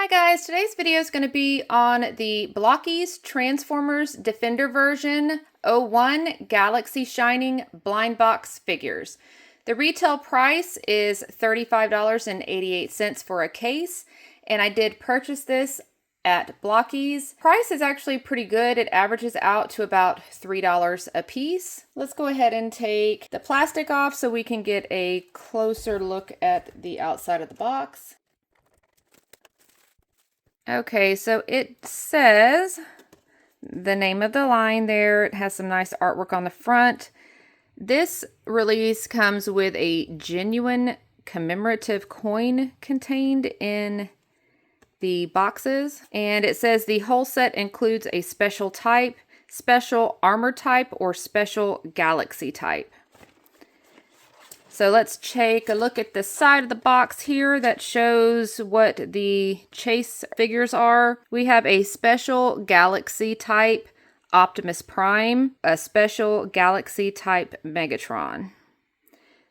Hi guys, today's video is going to be on the Blokees Transformers Defender version 01 Galaxy Shining blind box figures. The retail price is $35.88 for a case, and I did purchase this at Blokees. Price is actually pretty good. It averages out to about $3 a piece. Let's go ahead and take the plastic off so we can get a closer look at the outside of the box. Okay, so it says the name of the line there. It has some nice artwork on the front. This release comes with a genuine commemorative coin contained in the boxes. And it says the whole set includes a special type, special armor type, or special galaxy type. So let's take a look at the side of the box here that shows what the chase figures are. We have a special galaxy type Optimus Prime, a special galaxy type Megatron.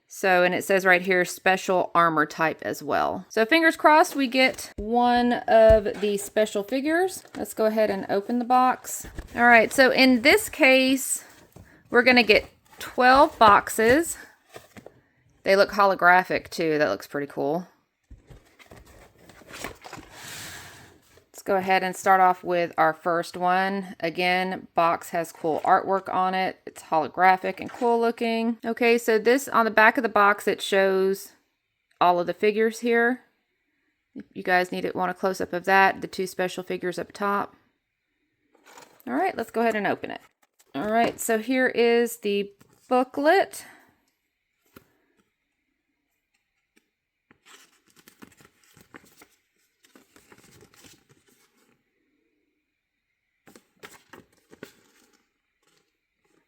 So, and it says right here, special armor type as well. So fingers crossed we get one of the special figures. Let's go ahead and open the box. All right, so in this case, we're gonna get 12 boxes. They look holographic too. That looks pretty cool. Let's go ahead and start off with our first one. Again, box has cool artwork on it. It's holographic and cool looking. Okay, so this on the back of the box, it shows all of the figures here. If you guys want a close-up of that, the two special figures up top. All right, let's go ahead and open it. All right, so here is the booklet.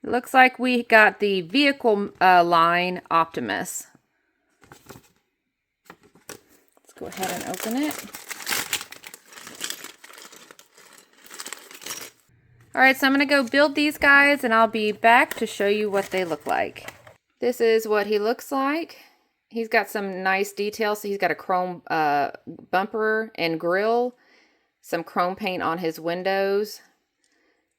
It looks like we got the vehicle line Optimus. Let's go ahead and open it. Alright, so I'm going to go build these guys and I'll be back to show you what they look like. This is what he looks like. He's got some nice details. So he's got a chrome bumper and grille, some chrome paint on his windows.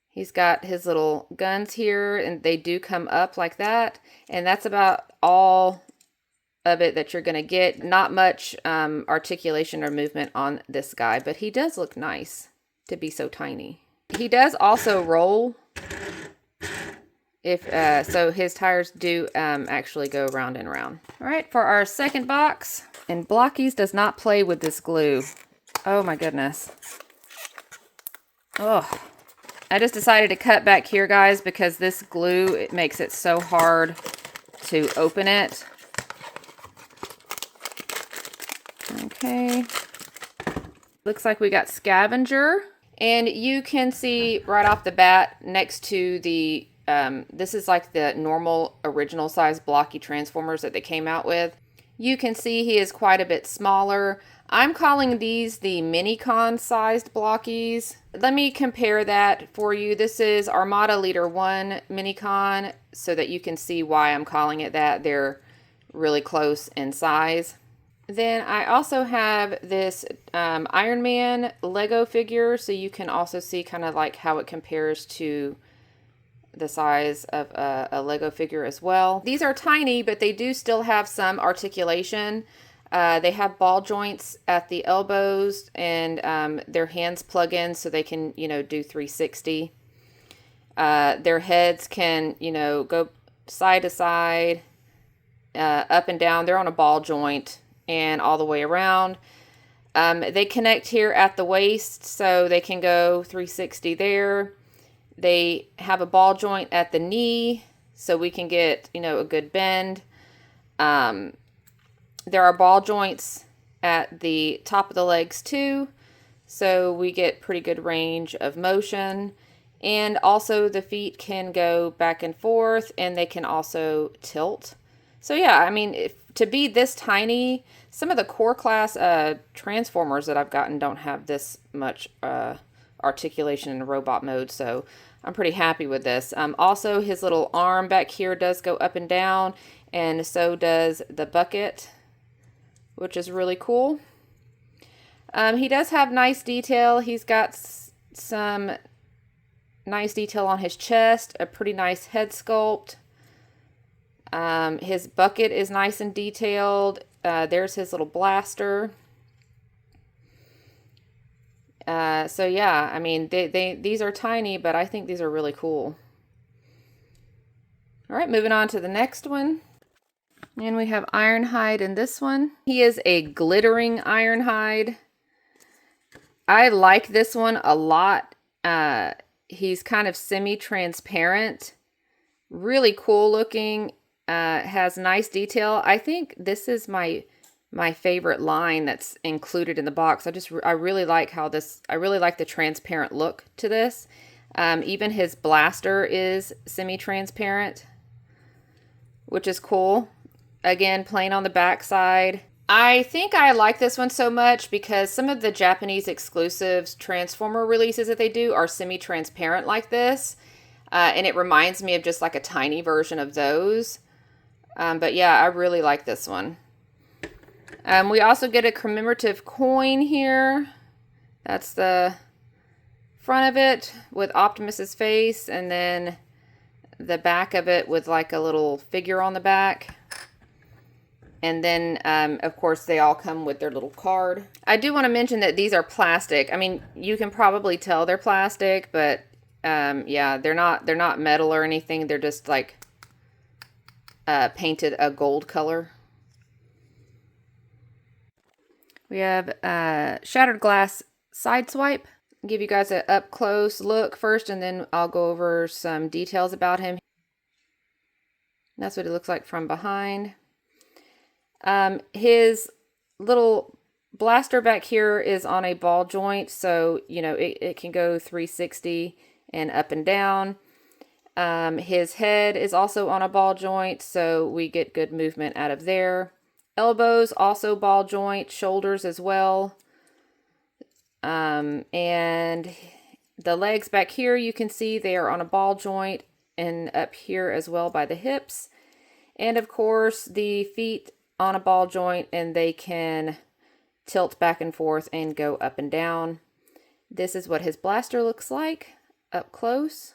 He's got his little guns here, and they do come up like that. And that's about all of it that you're going to get. Not much articulation or movement on this guy, but he does look nice to be so tiny. He does also roll. So his tires do actually go round and round. All right, for our second box. And Blokees does not play with this glue. Oh my goodness. Oh. I just decided to cut back here, guys, because this glue, it makes it so hard to open it. Okay. Looks like we got Scavenger. And you can see right off the bat next to the, this is like the normal original size blocky Transformers that they came out with. You can see he is quite a bit smaller. I'm calling these the Minicon sized Blokees. Let me compare that for you. This is Armada Leader 1 Minicon, so that you can see why I'm calling it that. They're really close in size. Then I also have this Iron Man Lego figure, so you can also see kind of like how it compares to the size of a Lego figure as well. These are tiny, but they do still have some articulation. They have ball joints at the elbows, and their hands plug in so they can, do 360. Their heads can, go side to side, up and down. They're on a ball joint and all the way around. They connect here at the waist, so they can go 360 there. They have a ball joint at the knee, so we can get, a good bend. There are ball joints at the top of the legs too, so we get pretty good range of motion. And also the feet can go back and forth, and they can also tilt. So yeah, I mean, to be this tiny, some of the core class Transformers that I've gotten don't have this much articulation in robot mode, so I'm pretty happy with this. Also, his little arm back here does go up and down, and so does the bucket, which is really cool. He does have nice detail. He's got some nice detail on his chest, a pretty nice head sculpt. His bucket is nice and detailed. There's his little blaster. So yeah, I mean, these are tiny, but I think these are really cool. All right, moving on to the next one. And we have Ironhide in this one. He is a glittering Ironhide. I like this one a lot. He's kind of semi-transparent. Really cool looking. Has nice detail. I think this is my favorite line that's included in the box. I really like how this, I really like the transparent look to this. Even his blaster is semi-transparent, which is cool. Again, plain on the back side. I think I like this one so much because some of the Japanese exclusives Transformer releases that they do are semi-transparent like this. And it reminds me of just like a tiny version of those. But yeah, I really like this one. We also get a commemorative coin here. That's the front of it with Optimus's face, and then the back of it with like a little figure on the back. And then, of course, they all come with their little card. I do want to mention that these are plastic. I mean, you can probably tell they're plastic, but yeah, they're not metal or anything. They're just like painted a gold color. We have Shattered Glass Sideswipe. I'll give you guys an up close look first, and then I'll go over some details about him. That's what it looks like from behind. His little blaster back here is on a ball joint, so you know it can go 360 and up and down. His head is also on a ball joint, so we get good movement out of there. Elbows also ball joint, shoulders as well. And the legs back here, you can see they are on a ball joint, and up here as well by the hips. And of course the feet on a ball joint, and they can tilt back and forth and go up and down. This is what his blaster looks like up close.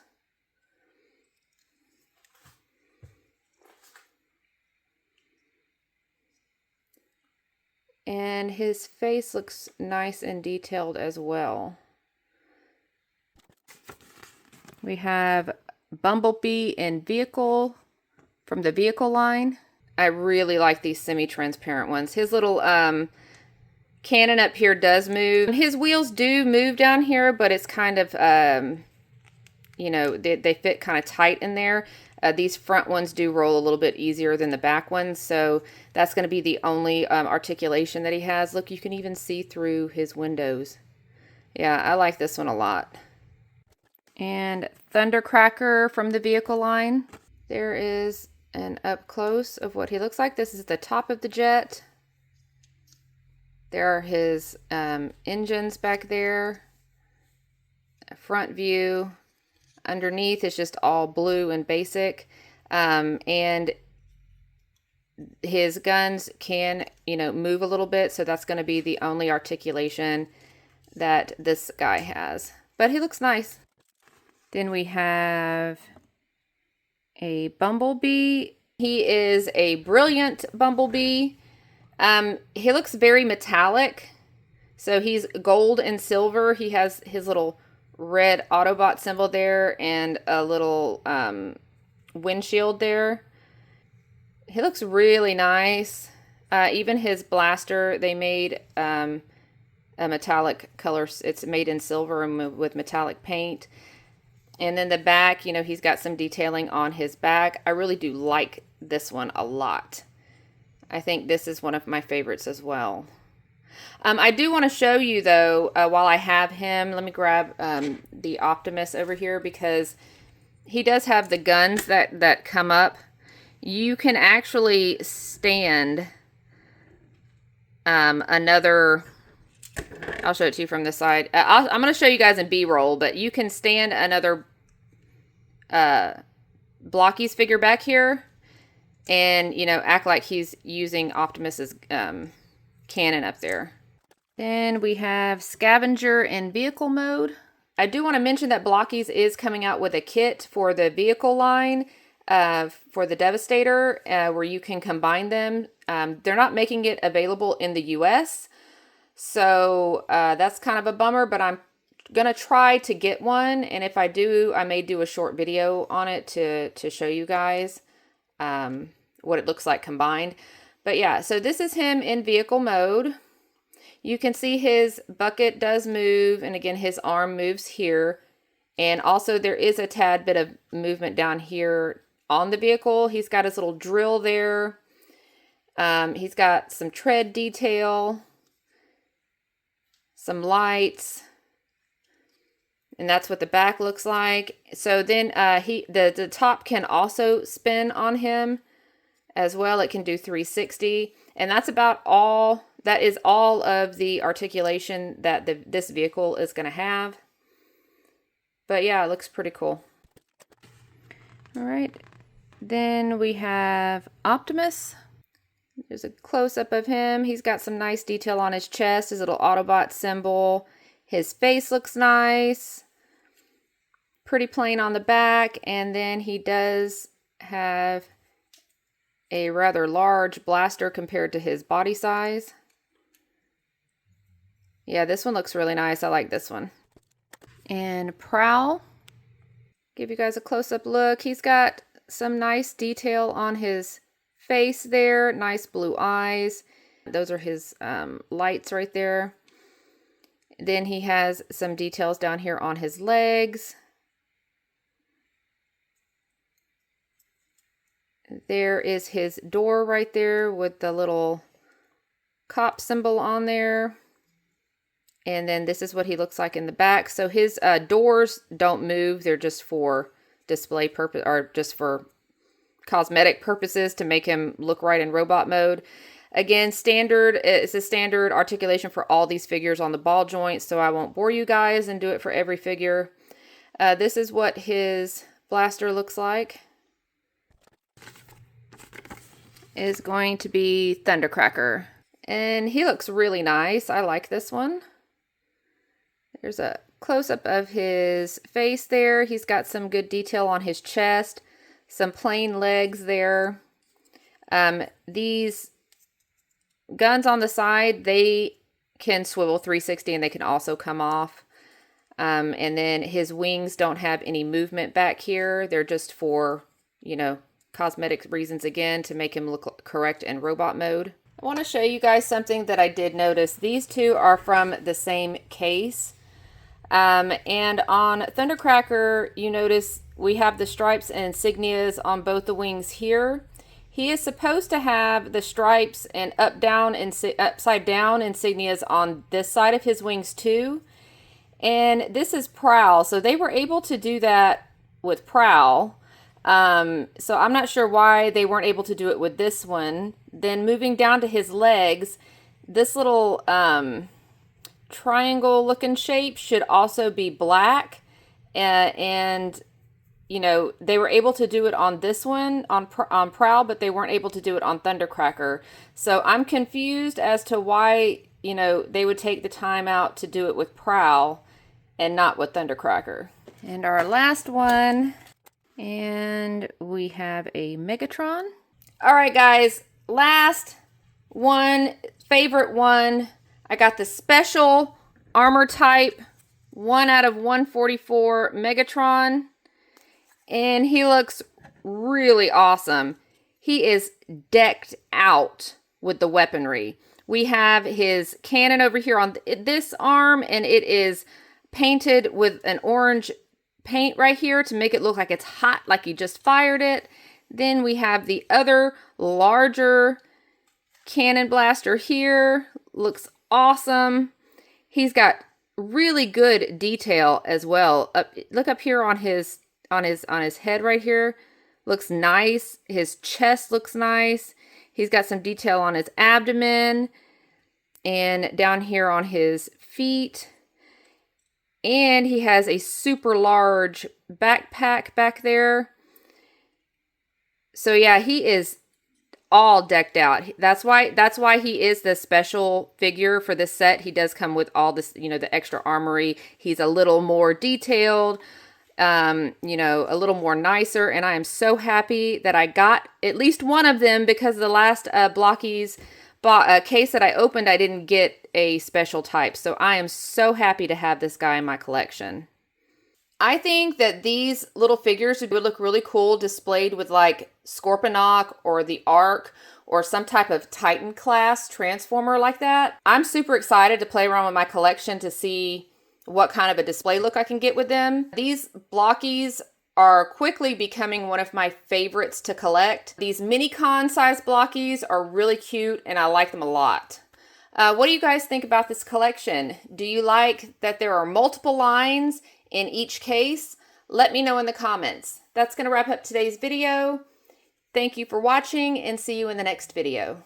And his face looks nice and detailed as well. We have Bumblebee and Vehicle from the Vehicle line. I really like these semi-transparent ones. His little cannon up here does move. His wheels do move down here, but it's kind of, you know, they fit kind of tight in there. These front ones do roll a little bit easier than the back ones, so that's going to be the only articulation that he has. Look, you can even see through his windows. Yeah, I like this one a lot. And Thundercracker from the Vehicle line. There is an up close of what he looks like. This is the top of the jet. There are his engines back there. A front view. Underneath is just all blue and basic. And his guns can, you know, move a little bit. So that's going to be the only articulation that this guy has. But he looks nice. Then we have a Bumblebee. He is a brilliant Bumblebee. He looks very metallic. So he's gold and silver. He has his little red Autobot symbol there and a little windshield there. He looks really nice. Even his blaster, they made a metallic color. It's made in silver and with metallic paint. And then the back, you know, he's got some detailing on his back. I really do like this one a lot. I think this is one of my favorites as well. I do want to show you, though, while I have him, let me grab the Optimus over here, because he does have the guns that come up. You can actually stand another... I'll show it to you from the side. I'm going to show you guys in B-roll, but you can stand another Blokees figure back here and, you know, act like he's using Optimus's cannon up there. Then we have Scavenger in vehicle mode. I do want to mention that Blokees is coming out with a kit for the vehicle line for the Devastator where you can combine them. They're not making it available in the US, so that's kind of a bummer, but I'm gonna try to get one, and if I do, I may do a short video on it to show you guys what it looks like combined. But yeah, so this is him in vehicle mode. You can see his bucket does move, and again, his arm moves here. And also there is a tad bit of movement down here on the vehicle. He's got his little drill there. He's got some tread detail, some lights, and that's what the back looks like. So then the top can also spin on him as well. It can do 360, and that's about all. That is all of the articulation that this vehicle is going to have. But yeah, it looks pretty cool. All right, then we have Optimus. There's a close-up of him. He's got some nice detail on his chest, his little Autobot symbol. His face looks nice. Pretty plain on the back, and then he does have a rather large blaster compared to his body size. Yeah, this one looks really nice. I like this one. And Prowl. Give you guys a close-up look. He's got some nice detail on his face there. Nice blue eyes. Those are his lights right there. Then he has some details down here on his legs. There is his door right there with the little cop symbol on there. And then this is what he looks like in the back. So his doors don't move. They're just for display purpose, or just for cosmetic purposes to make him look right in robot mode. Again, it's a standard articulation for all these figures on the ball joint, so I won't bore you guys and do it for every figure. This is what his blaster looks like. Is going to be Thundercracker. And he looks really nice. I like this one. There's a close-up of his face there. He's got some good detail on his chest. Some plain legs there. These guns on the side, they can swivel 360 and they can also come off. And then his wings don't have any movement back here. They're just for, you know, cosmetic reasons again, to make him look correct in robot mode. I want to show you guys something that I did notice. These two are from the same case. And on Thundercracker, you notice we have the stripes and insignias on both the wings here. He is supposed to have the stripes and upside down insignias on this side of his wings too. And this is Prowl. So they were able to do that with Prowl. So I'm not sure why they weren't able to do it with this one. Then moving down to his legs, this little triangle looking shape should also be black. And you know, they were able to do it on this one, on Prowl, but they weren't able to do it on Thundercracker. So I'm confused as to why, you know, they would take the time out to do it with Prowl and not with Thundercracker. And our last one, and we have a Megatron. All right, guys, last one, favorite one. I got the special armor type 1 out of 144 Megatron. And he looks really awesome. He is decked out with the weaponry. We have his cannon over here on this arm, and it is painted with an orange paint right here to make it look like it's hot, like he just fired it. Then we have the other larger cannon blaster here. Looks awesome. He's got really good detail as well. Look up here on his head right here. Looks nice. His chest looks nice. He's got some detail on his abdomen and down here on his feet. And he has a super large backpack back there. So yeah, he is all decked out. That's why he is the special figure for this set. He does come with all this, the extra armory. He's a little more detailed, a little more nicer, and I am so happy that I got at least one of them, because the last Blokees case that I opened, I didn't get a special type. So I am so happy to have this guy in my collection. I think that these little figures would look really cool displayed with like Scorponok or the Ark or some type of Titan class transformer like that. I'm super excited to play around with my collection to see what kind of a display look I can get with them. These Blokees are quickly becoming one of my favorites to collect. These mini-con size Blokees are really cute and I like them a lot. What do you guys think about this collection? Do you like that there are multiple lines in each case? Let me know in the comments. That's going to wrap up today's video. Thank you for watching and see you in the next video.